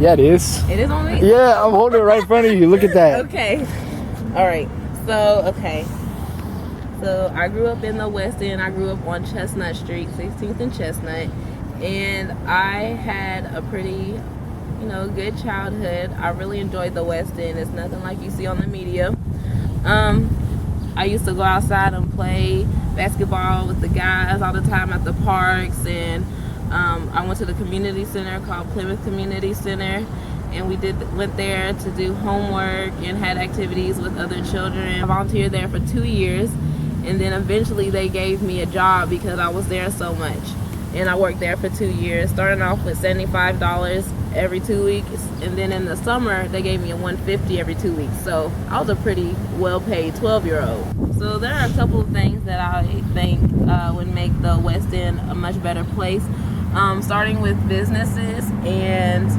Yeah, it is. It is on me? Yeah, I'm holding it right in front of you. Look at that. Okay. All right. So I grew up in the West End. I grew up on Chestnut Street, 16th and Chestnut. And I had a pretty, good childhood. I really enjoyed the West End. It's nothing like you see on the media. I used to go outside and play basketball with the guys all the time at the parks. And I went to the community center called Plymouth Community Center. And we went there to do homework and had activities with other children. I volunteered there for 2 years. And then eventually they gave me a job because I was there so much. And I worked there for 2 years, starting off with $75 every 2 weeks. And then in the summer, they gave me a $150 every 2 weeks. So I was a pretty well-paid 12-year-old. So there are a couple of things that I think would make the West End a much better place. Starting with businesses and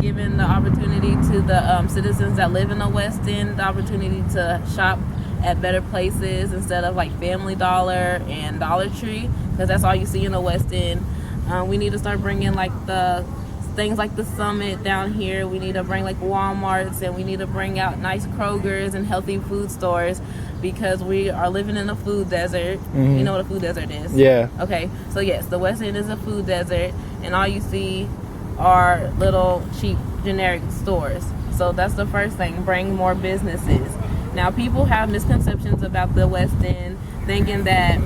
giving the opportunity to the citizens that live in the West End the opportunity to shop at better places instead of like Family Dollar and Dollar Tree, because that's all you see in the West End. We need to start bringing like the things like the Summit down here. We need to bring like Walmarts, and we need to bring out nice Krogers and healthy food stores, because we are living in a food desert. Mm-hmm. You know what a food desert is? Yeah. Okay, so yes, the West End is a food desert, and all you see are little cheap generic stores. So that's the first thing, bring more businesses. Now, people have misconceptions about the West End, thinking that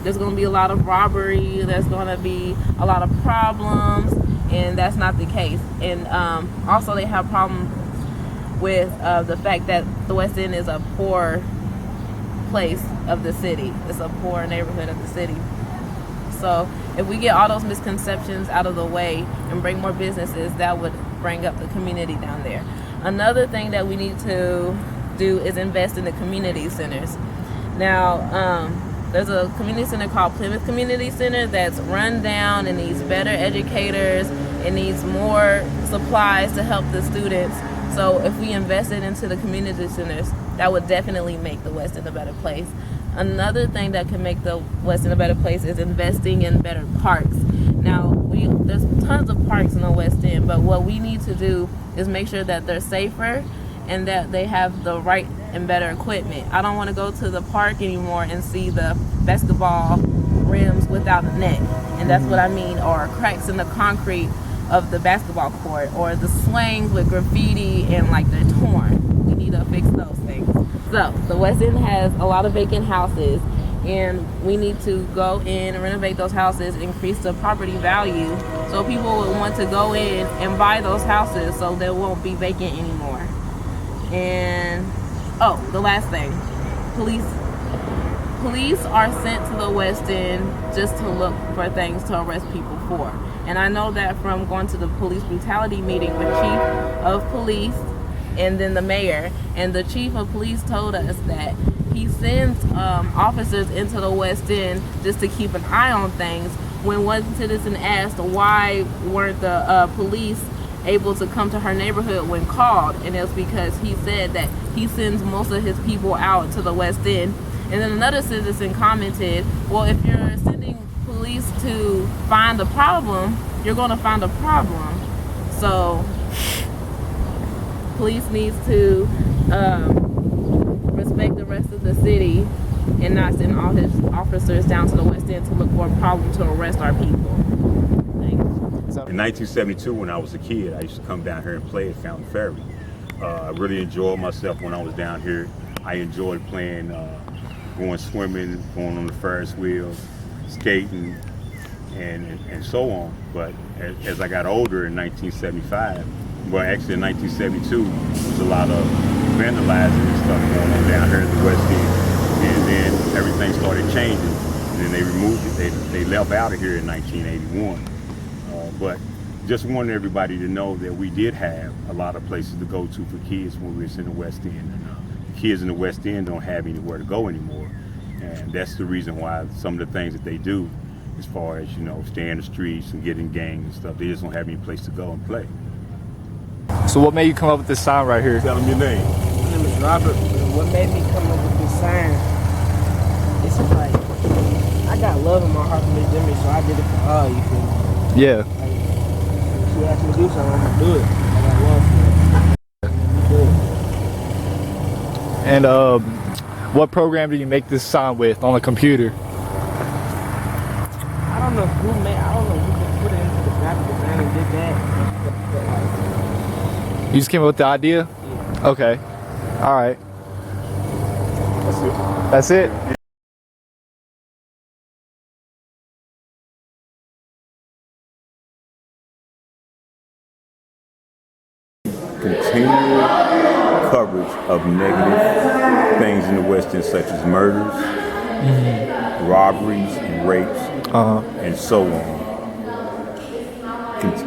there's going to be a lot of robbery, there's going to be a lot of problems, and that's not the case. And also they have problems with the fact that the West End is a poor place of the city. It's a poor neighborhood of the city. So if we get all those misconceptions out of the way and bring more businesses, that would bring up the community down there. Another thing that we need to do is invest in the community centers. Now, there's a community center called Plymouth Community Center that's run down and needs better educators and needs more supplies to help the students. So if we invested into the community centers, that would definitely make the West End a better place. Another thing that can make the West End a better place is investing in better parks. Now, there's tons of parks in the West End, but what we need to do is make sure that they're safer and that they have the right and better equipment. I don't want to go to the park anymore and see the basketball rims without a net, and that's what I mean, or cracks in the concrete of the basketball court, or the swings with graffiti and like they're torn. We need to fix those things. So the West End has a lot of vacant houses, and we need to go in and renovate those houses, increase the property value, so people will want to go in and buy those houses so they won't be vacant anymore. And the last thing, police are sent to the West End just to look for things to arrest people for. And I know that from going to the police brutality meeting with Chief of Police and then the mayor, and the Chief of Police told us that he sends officers into the West End just to keep an eye on things. When one citizen asked why weren't the police able to come to her neighborhood when called, and it was because he said that he sends most of his people out to the West End. And then another citizen commented, well, if you're sending police to find a problem, you're going to find a problem. So police needs to respect the rest of the city and not send all his officers down to the West End to look for a problem to arrest our people. In 1972, when I was a kid, I used to come down here and play at Fountain Ferry. I really enjoyed myself when I was down here. I enjoyed playing, going swimming, going on the Ferris wheels, skating, and so on. But as I got older in 1975, well, actually in 1972, there was a lot of vandalizing and stuff going on down here in the West End. And then everything started changing. And then they removed it. They left out of here in 1981. But just wanted everybody to know that we did have a lot of places to go to for kids when we was in the West End. The kids in the West End don't have anywhere to go anymore. And that's the reason why some of the things that they do, as far as, stay in the streets and get in gangs and stuff, they just don't have any place to go and play. So what made you come up with this sign right here? Tell them your name. My name is Robert. What made me come up with this sign, it's like, I got love in my heart for this image, so I did it for all, you feel me? Yeah. she asked me to do something, I'm gonna do it. I got love for it. Do it. And what program did you make this sign with on the computer? I don't know who could put it into the graphic design and did that. You just came up with the idea? Yeah. Okay. All right. That's it? Continual coverage of negative things in the West End, such as murders, robberies, and rapes, and so on,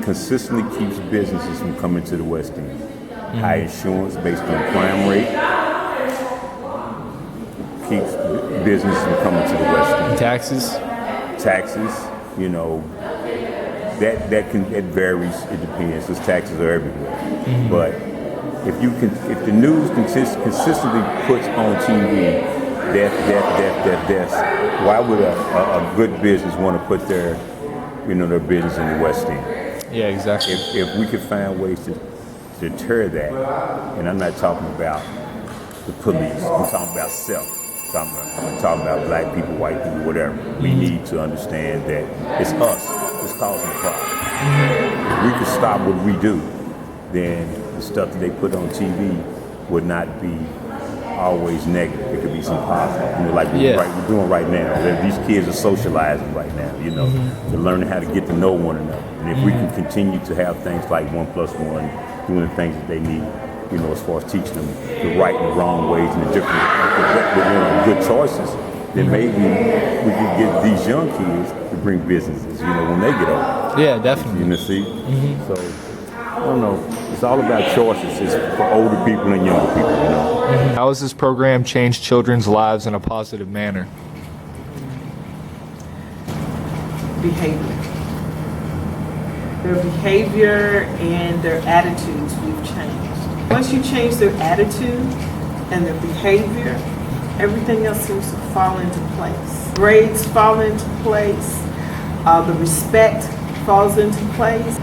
consistently keeps businesses from coming to the West End. High insurance based on crime rate keeps businesses from coming to the West End. Taxes, you know, that varies. It depends, because taxes are everywhere. But if the news consistently puts on TV deaths, why would a good business want to put their business in the West End? Yeah, exactly. If we could find ways to deter that, and I'm not talking about the police, I'm talking about self. I'm talking about black people, white people, whatever. We need to understand that it's us that's causing the problem. If we could stop what we do, then the stuff that they put on TV would not be always negative. It could be some positive, like we're doing right now. These kids are socializing right now, they're learning how to get to know one another. And if we can continue to have things like 1+1, doing the things that they need, as far as teaching them the right and the wrong ways and the different good choices, then maybe we can get these young kids to bring businesses, when they get older. Yeah, definitely. See? So, I don't know. It's all about choices. It's for older people and younger people, How has this program changed children's lives in a positive manner? Behavior. Their behavior and their attitudes we've changed. Once you change their attitude and their behavior, everything else seems to fall into place. Grades fall into place. The respect falls into place.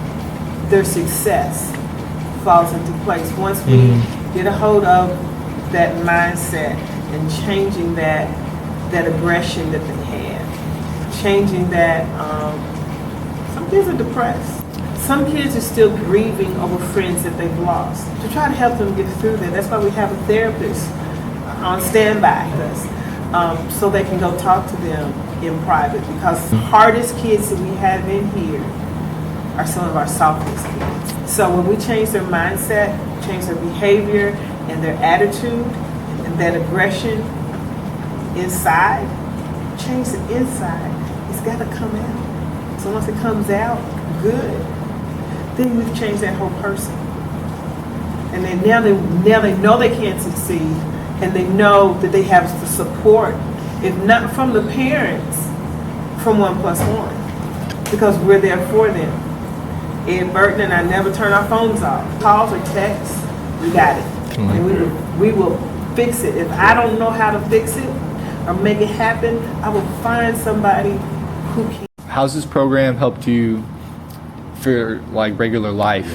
Their success falls into place. Once we get a hold of that mindset and changing that aggression that they have, changing that, some kids are depressed. Some kids are still grieving over friends that they've lost. To try to help them get through that, that's why we have a therapist on standby with us, so they can go talk to them in private, because the hardest kids that we have in here are some of our softest kids. So when we change their mindset, change their behavior and their attitude and that aggression inside, change the inside, it's got to come out. So once it comes out, good, then we've changed that whole person. And then now they know they can't succeed, and they know that they have the support, if not from the parents, from 1+1, because we're there for them. In Burton and I never turn our phones off. Calls or texts, we got it. And we will fix it. If I don't know how to fix it or make it happen, I will find somebody who can. How's this program helped you for regular life?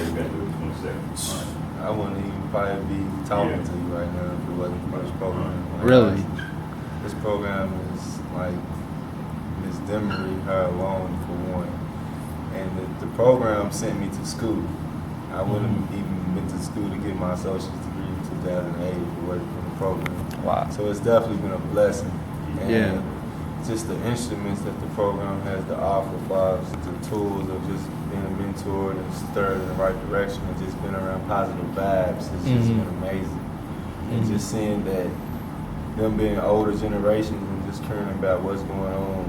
I wouldn't even probably be talking to you right now if it wasn't for this program. Really? This program is like Miss Demery, her alone, for one. And the program sent me to school. I wouldn't have even been to school to get my associate's degree in 2008 if it wasn't for the program. Wow. So it's definitely been a blessing. And Yeah. just the instruments that the program has to offer for us, the tools of just being mentored and stirred in the right direction and just being around positive vibes has just been amazing. And just seeing that them being older generations and just caring about what's going on,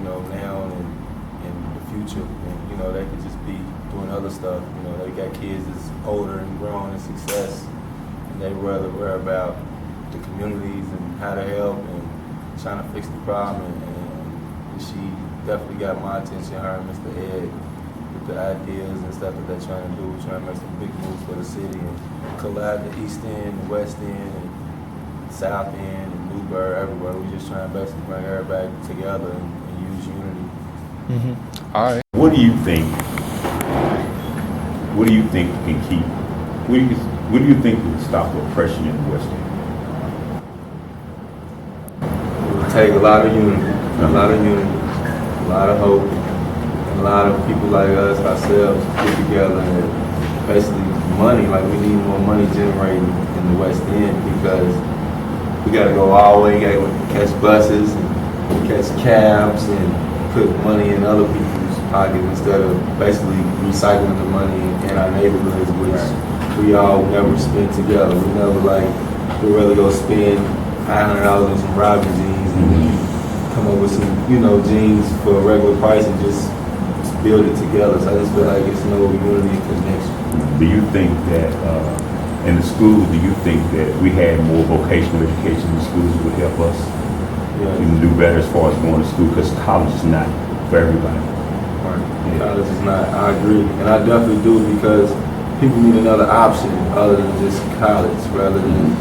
now and in the future. And, they could just be doing other stuff. They got kids that's older and grown in success, and they rather worry about the communities and how to help and trying to fix the problem. And she definitely got my attention, her and Mr. Ed, with the ideas and stuff that they're trying to do. We're trying to make some big moves for the city and collide the East End, the West End, and South End, and Newburgh, everywhere. We're just trying to basically bring everybody together and use unity. All right. What do you think what do you think can keep? What do you think will stop oppression in the West End? It would take a lot of unity, a lot of hope, and a lot of people like us, ourselves, get together and basically money. Like we need more money generated in the West End because we got to go all the way, got to catch buses and catch cabs and put money in other people's pockets instead of basically recycling the money in our neighborhoods, which we all never spend together. We never we'd rather go spend $500 on some Robin jeans and come up with some, jeans for a regular price and just build it together. So I just feel like it's no unity and connection. Do you think that in the schools, do you think that we had more vocational education in the schools would help us do better as far as going to school? Because college is not for everybody. Right. Yeah. College is not. I agree, and I definitely do because people need another option other than just college, rather than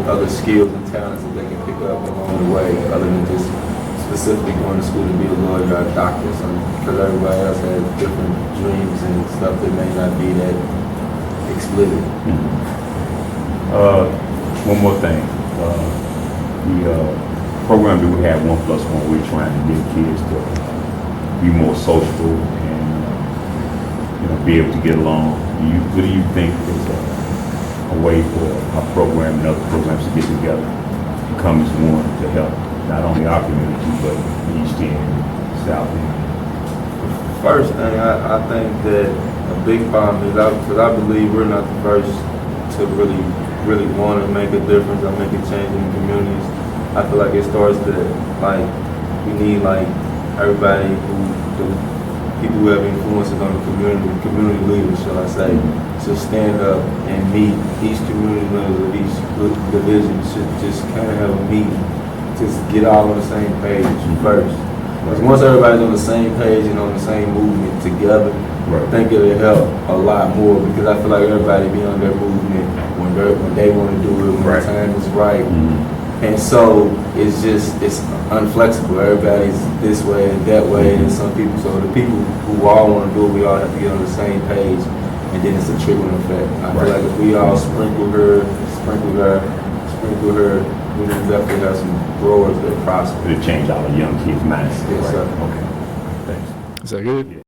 other skills and talents that they can pick up along the way, other than just specifically going to school to be a lawyer or a doctor or something. Because everybody else has different dreams and stuff that may not be that explicit. One more thing. The program that we have 1+1, we're trying to get kids to be more sociable and be able to get along. What do you think is a way for our program and other programs to get together to come as one to help not only our community but East End, South End? First thing, I think that a big problem is because I believe we're not the first to really want to make a difference or make a change in the communities. I feel like it starts to we need everybody people who have influences on the community leaders, shall I say, to stand up and meet. Each community leader of each division should just kind of have a meeting, just get all on the same page first. Because once everybody's on the same page and on the same movement together, I think it'll help a lot more because I feel like everybody be on their movement when they want to do it, when the time is right. And so it's unflexible. Everybody's this way and that way, and some people. So the people who all want to do it, we all have to get on the same page, and then it's a trickling effect. I feel like if we all sprinkle her, we can definitely have some growers that prosper. It'll change all the young kids' minds. Yes, sir. Okay. Thanks. Is that good? Yeah.